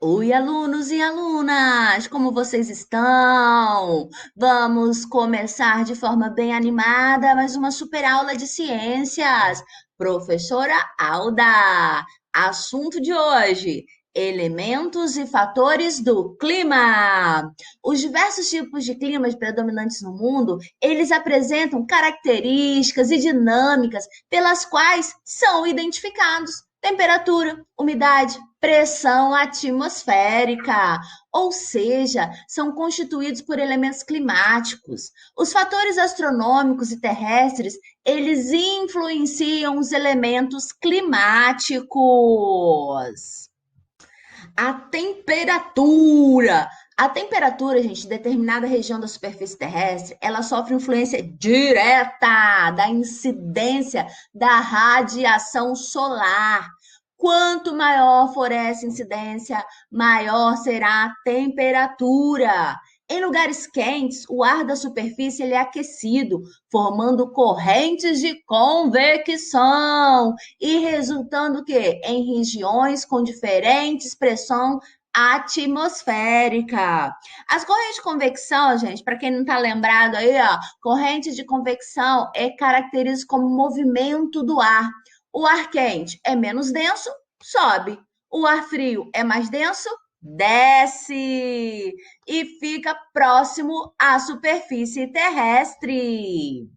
Oi, alunos e alunas, como vocês estão? Vamos começar de forma bem animada mais uma super aula de ciências. Professora Alda, assunto de hoje: elementos e fatores do clima. Os diversos tipos de climas predominantes no mundo, eles apresentam características e dinâmicas pelas quais são identificados. Temperatura, umidade, pressão atmosférica, ou seja, são constituídos por elementos climáticos. Os fatores astronômicos e terrestres, eles influenciam os elementos climáticos. A temperatura. A temperatura, gente, de determinada região da superfície terrestre, ela sofre influência direta da incidência da radiação solar. Quanto maior for essa incidência, maior será a temperatura. Em lugares quentes, o ar da superfície ele é aquecido, formando correntes de convecção e resultando o quê? Em regiões com diferentes pressão atmosférica. As correntes de convecção, gente, para quem não está lembrado aí, ó, corrente de convecção é caracterizado como movimento do ar. O ar quente é menos denso, sobe. O ar frio é mais denso, desce e fica próximo à superfície terrestre.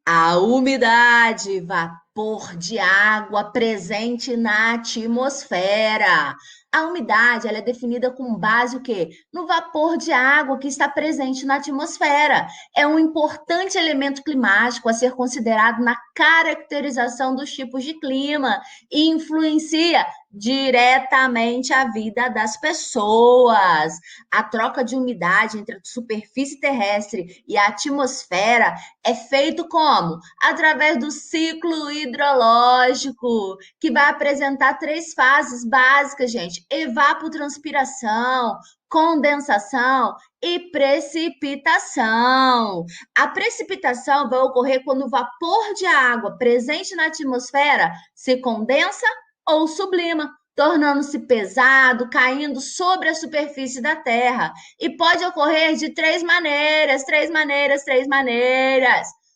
A umidade, vapor de água presente na atmosfera. A umidade ela é definida com base o quê? No vapor de água que está presente na atmosfera. É um importante elemento climático a ser considerado na caracterização dos tipos de clima e influencia diretamente a vida das pessoas. A troca de umidade entre a superfície terrestre e a atmosfera é feito como? Através do ciclo hidrológico, que vai apresentar três fases básicas, gente: evapotranspiração, condensação e precipitação. A precipitação vai ocorrer quando o vapor de água presente na atmosfera se condensa ou sublima, tornando-se pesado, caindo sobre a superfície da Terra. E pode ocorrer de três maneiras.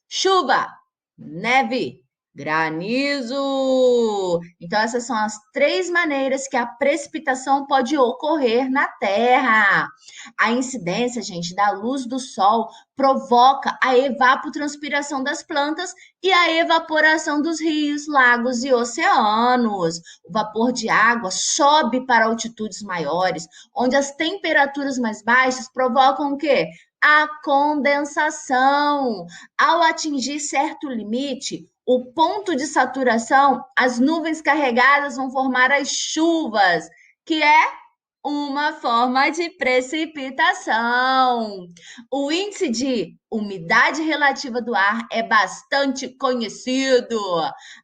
Chuva, neve, granizo. Então, essas são as três maneiras que a precipitação pode ocorrer na Terra. A incidência, gente, da luz do Sol provoca a evapotranspiração das plantas e a evaporação dos rios, lagos e oceanos. O vapor de água sobe para altitudes maiores, onde as temperaturas mais baixas provocam o quê? A condensação. Ao atingir certo limite, o ponto de saturação, as nuvens carregadas vão formar as chuvas, que é uma forma de precipitação. O índice de umidade relativa do ar é bastante conhecido,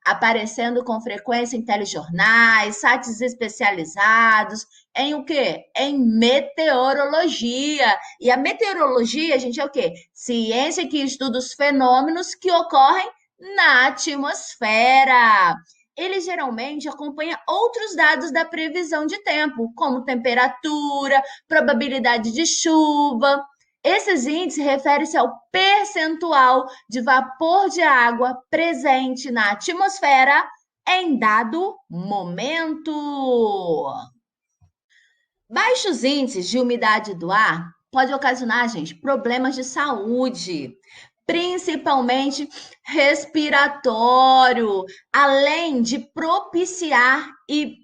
aparecendo com frequência em telejornais, sites especializados, em o quê? Em meteorologia. E a meteorologia, gente, é o quê? Ciência que estuda os fenômenos que ocorrem na atmosfera. Ele geralmente acompanha outros dados da previsão de tempo, como temperatura, probabilidade de chuva. Esses índices referem-se ao percentual de vapor de água presente na atmosfera em dado momento. Baixos índices de umidade do ar pode ocasionar, gente, problemas de saúde, principalmente respiratório, além de propiciar e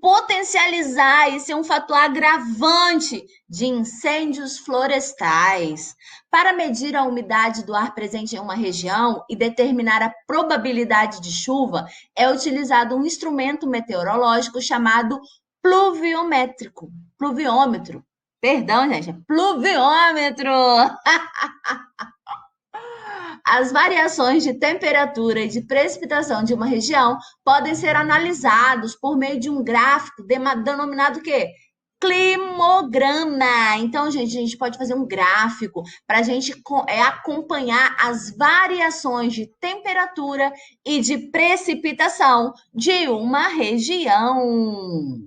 potencializar e ser um fator agravante de incêndios florestais. Para medir a umidade do ar presente em uma região e determinar a probabilidade de chuva, é utilizado um instrumento meteorológico chamado pluviômetro. Perdão, gente, é pluviômetro. As variações de temperatura e de precipitação de uma região podem ser analisados por meio de um gráfico denominado o quê? Climograma. Então, gente, a gente pode fazer um gráfico para a gente acompanhar as variações de temperatura e de precipitação de uma região.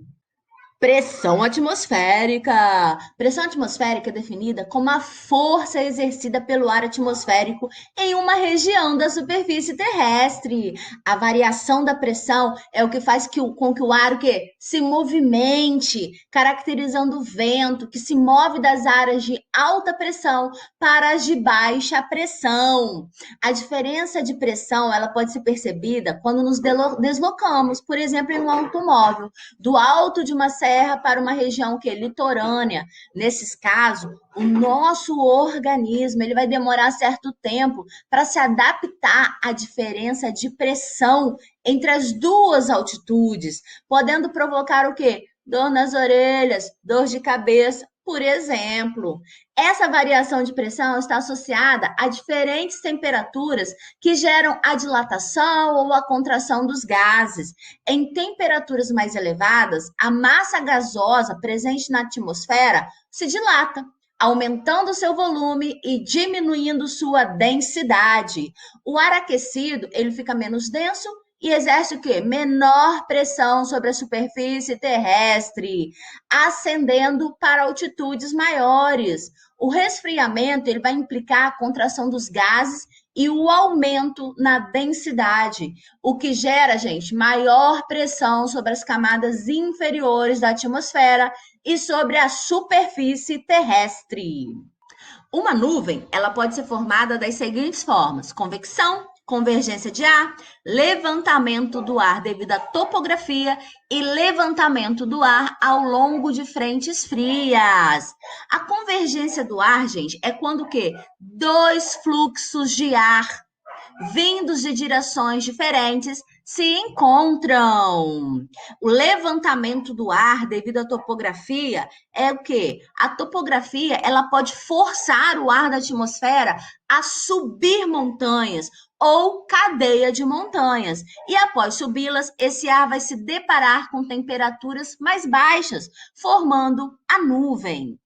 Pressão atmosférica. Pressão atmosférica é definida como a força exercida pelo ar atmosférico em uma região da superfície terrestre. A variação da pressão é o que faz com que o ar se movimente, caracterizando o vento que se move das áreas de alta pressão para as de baixa pressão. A diferença de pressão ela pode ser percebida quando nos deslocamos, por exemplo, em um automóvel do alto de uma serra para uma região que é litorânea. Nesses casos, o nosso organismo ele vai demorar certo tempo para se adaptar à diferença de pressão entre as duas altitudes, podendo provocar o quê? Dor nas orelhas, dor de cabeça, por exemplo. Essa variação de pressão está associada a diferentes temperaturas que geram a dilatação ou a contração dos gases. Em temperaturas mais elevadas, a massa gasosa presente na atmosfera se dilata, aumentando seu volume e diminuindo sua densidade. O ar aquecido, ele fica menos denso e exerce o quê? Menor pressão sobre a superfície terrestre, ascendendo para altitudes maiores. O resfriamento ele vai implicar a contração dos gases e o aumento na densidade, o que gera, gente, maior pressão sobre as camadas inferiores da atmosfera e sobre a superfície terrestre. Uma nuvem, ela pode ser formada das seguintes formas: convecção, convergência de ar, levantamento do ar devido à topografia e levantamento do ar ao longo de frentes frias. A convergência do ar, gente, é quando o quê? Dois fluxos de ar vindos de direções diferentes se encontram. O levantamento do ar devido à topografia é o quê? A topografia, ela pode forçar o ar da atmosfera a subir montanhas ou cadeia de montanhas. E após subi-las, esse ar vai se deparar com temperaturas mais baixas, formando a nuvem.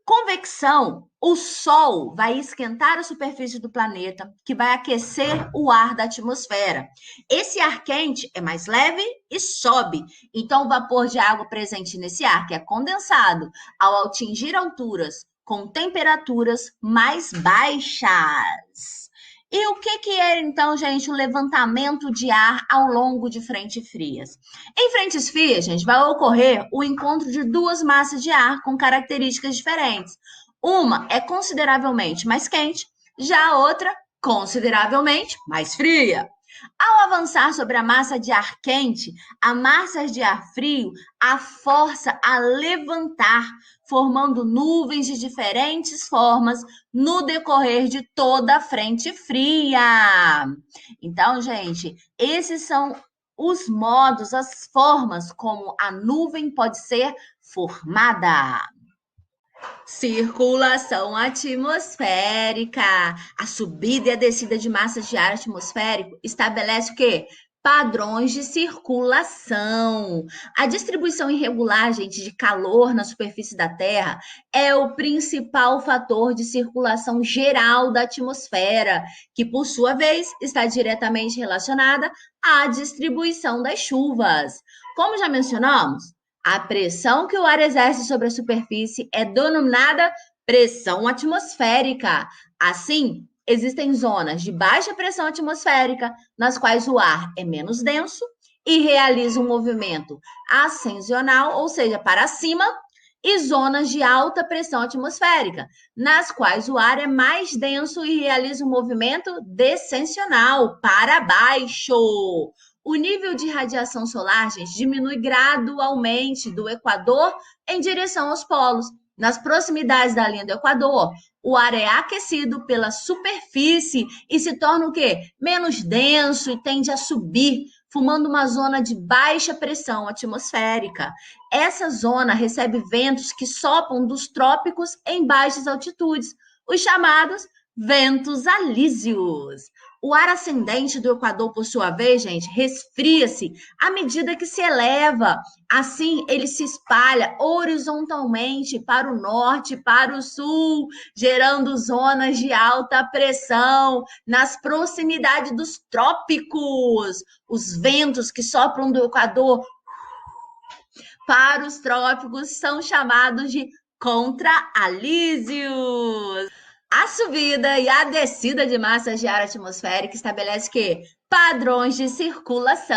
Convecção, o Sol vai esquentar a superfície do planeta, que vai aquecer o ar da atmosfera. Esse ar quente é mais leve e sobe. Então, o vapor de água presente nesse ar, que é condensado, ao atingir alturas com temperaturas mais baixas. E o que é, então, gente, o levantamento de ar ao longo de frentes frias? Em frentes frias, gente, vai ocorrer o encontro de duas massas de ar com características diferentes. Uma é consideravelmente mais quente, já a outra consideravelmente mais fria. Ao avançar sobre a massa de ar quente, a massa de ar frio a força a levantar, formando nuvens de diferentes formas no decorrer de toda a frente fria. Então, gente, esses são os modos, as formas como a nuvem pode ser formada. Circulação atmosférica. A subida e a descida de massas de ar atmosférico estabelece o quê? Padrões de circulação. A distribuição irregular, gente, de calor na superfície da Terra é o principal fator de circulação geral da atmosfera, que, por sua vez, está diretamente relacionada à distribuição das chuvas. Como já mencionamos, a pressão que o ar exerce sobre a superfície é denominada pressão atmosférica. Assim, existem zonas de baixa pressão atmosférica, nas quais o ar é menos denso e realiza um movimento ascensional, ou seja, para cima, e zonas de alta pressão atmosférica, nas quais o ar é mais denso e realiza um movimento descensional, para baixo. O nível de radiação solar, gente, diminui gradualmente do Equador em direção aos polos. Nas proximidades da linha do Equador, o ar é aquecido pela superfície e se torna o quê? Menos denso e tende a subir, formando uma zona de baixa pressão atmosférica. Essa zona recebe ventos que sopram dos trópicos em baixas altitudes, os chamados ventos alísios. O ar ascendente do Equador, por sua vez, gente, resfria-se à medida que se eleva. Assim, ele se espalha horizontalmente para o norte, para o sul, gerando zonas de alta pressão nas proximidades dos trópicos. Os ventos que sopram do Equador para os trópicos são chamados de contralísios. A subida e a descida de massas de ar atmosférica estabelece que padrões de circulação.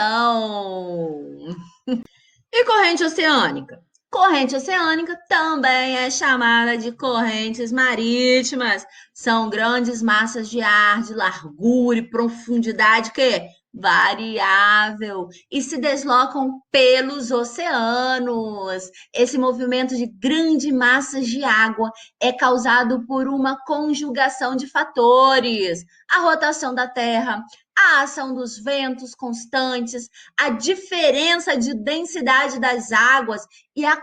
E corrente oceânica? Corrente oceânica também é chamada de correntes marítimas. São grandes massas de ar de largura e profundidade que variável e se deslocam pelos oceanos. Esse movimento de grandes massas de água é causado por uma conjugação de fatores: a rotação da Terra, a ação dos ventos constantes, a diferença de densidade das águas e a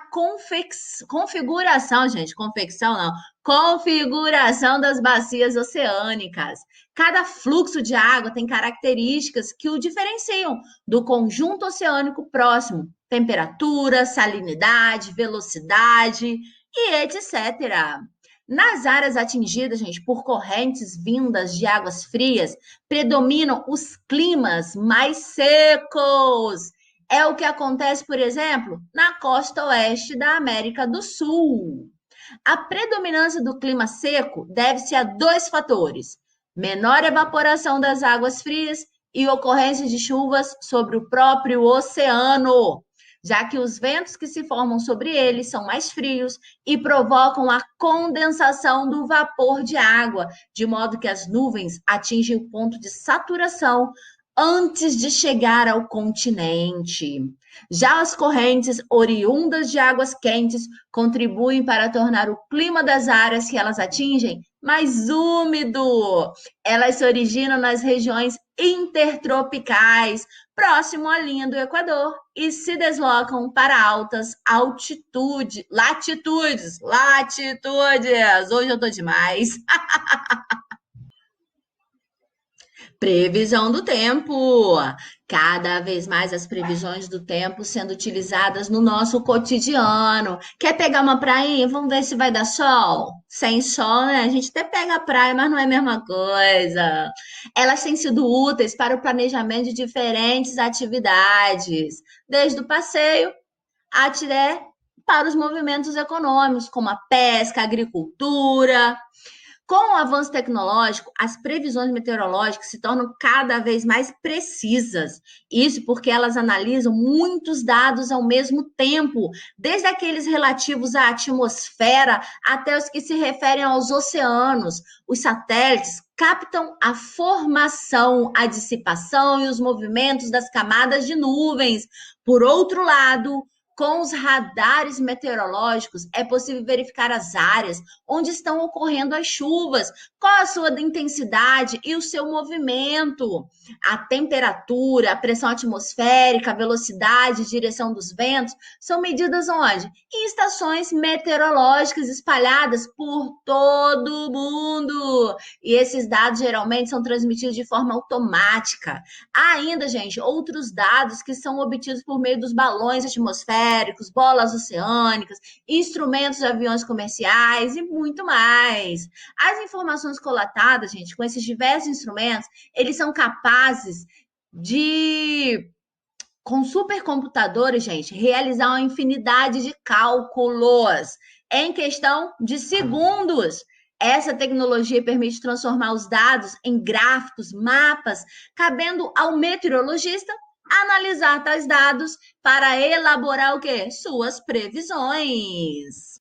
configuração, gente, confecção não, configuração das bacias oceânicas. Cada fluxo de água tem características que o diferenciam do conjunto oceânico próximo: temperatura, salinidade, velocidade e etc. Nas áreas atingidas, gente, por correntes vindas de águas frias, predominam os climas mais secos. É o que acontece, por exemplo, na costa oeste da América do Sul. A predominância do clima seco deve-se a dois fatores: menor evaporação das águas frias e ocorrência de chuvas sobre o próprio oceano, já que os ventos que se formam sobre ele são mais frios e provocam a condensação do vapor de água, de modo que as nuvens atingem o ponto de saturação antes de chegar ao continente. Já as correntes oriundas de águas quentes contribuem para tornar o clima das áreas que elas atingem mais úmido. Elas se originam nas regiões intertropicais, próximo à linha do Equador, e se deslocam para altas latitudes. Hoje eu tô demais. Previsão do tempo. Cada vez mais as previsões do tempo sendo utilizadas no nosso cotidiano. Quer pegar uma prainha? Vamos ver se vai dar sol? Sem sol, né? A gente até pega a praia, mas não é a mesma coisa. Elas têm sido úteis para o planejamento de diferentes atividades, desde o passeio até para os movimentos econômicos, como a pesca, a agricultura. Com o avanço tecnológico, as previsões meteorológicas se tornam cada vez mais precisas. Isso porque elas analisam muitos dados ao mesmo tempo, desde aqueles relativos à atmosfera até os que se referem aos oceanos. Os satélites captam a formação, a dissipação e os movimentos das camadas de nuvens. Por outro lado, com os radares meteorológicos, é possível verificar as áreas onde estão ocorrendo as chuvas, qual a sua intensidade e o seu movimento. A temperatura, a pressão atmosférica, a velocidade e direção dos ventos são medidas onde? Em estações meteorológicas espalhadas por todo o mundo. E esses dados geralmente são transmitidos de forma automática. Há ainda, gente, outros dados que são obtidos por meio dos balões atmosféricos, bolas oceânicas, instrumentos de aviões comerciais e muito mais. As informações coletadas, gente, com esses diversos instrumentos, eles são capazes de, com supercomputadores, gente, realizar uma infinidade de cálculos em questão de segundos. Essa tecnologia permite transformar os dados em gráficos, mapas, cabendo ao meteorologista analisar tais dados para elaborar o quê? Suas previsões.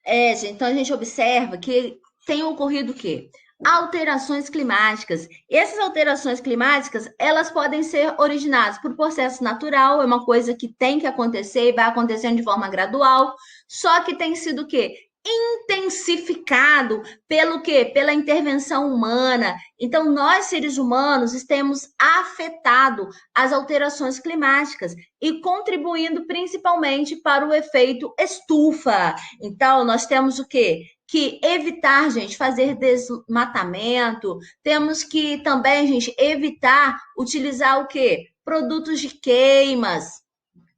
Gente, então a gente observa que tem ocorrido o quê? Alterações climáticas. E essas alterações climáticas, elas podem ser originadas por processo natural, é uma coisa que tem que acontecer e vai acontecendo de forma gradual, só que tem sido o quê? Intensificado pelo quê? Pela intervenção humana. Então, nós, seres humanos, temos afetado as alterações climáticas e contribuindo principalmente para o efeito estufa. Então, nós temos o quê? Que evitar, gente, fazer desmatamento. Temos que também, gente, evitar utilizar o quê? Produtos de queimas,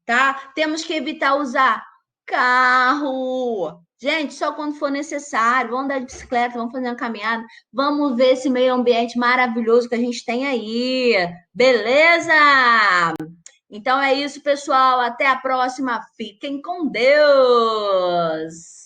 tá? Temos que evitar usar carro. Gente, só quando for necessário, vamos andar de bicicleta, vamos fazer uma caminhada, vamos ver esse meio ambiente maravilhoso que a gente tem aí, beleza? Então é isso, pessoal. Até a próxima. Fiquem com Deus.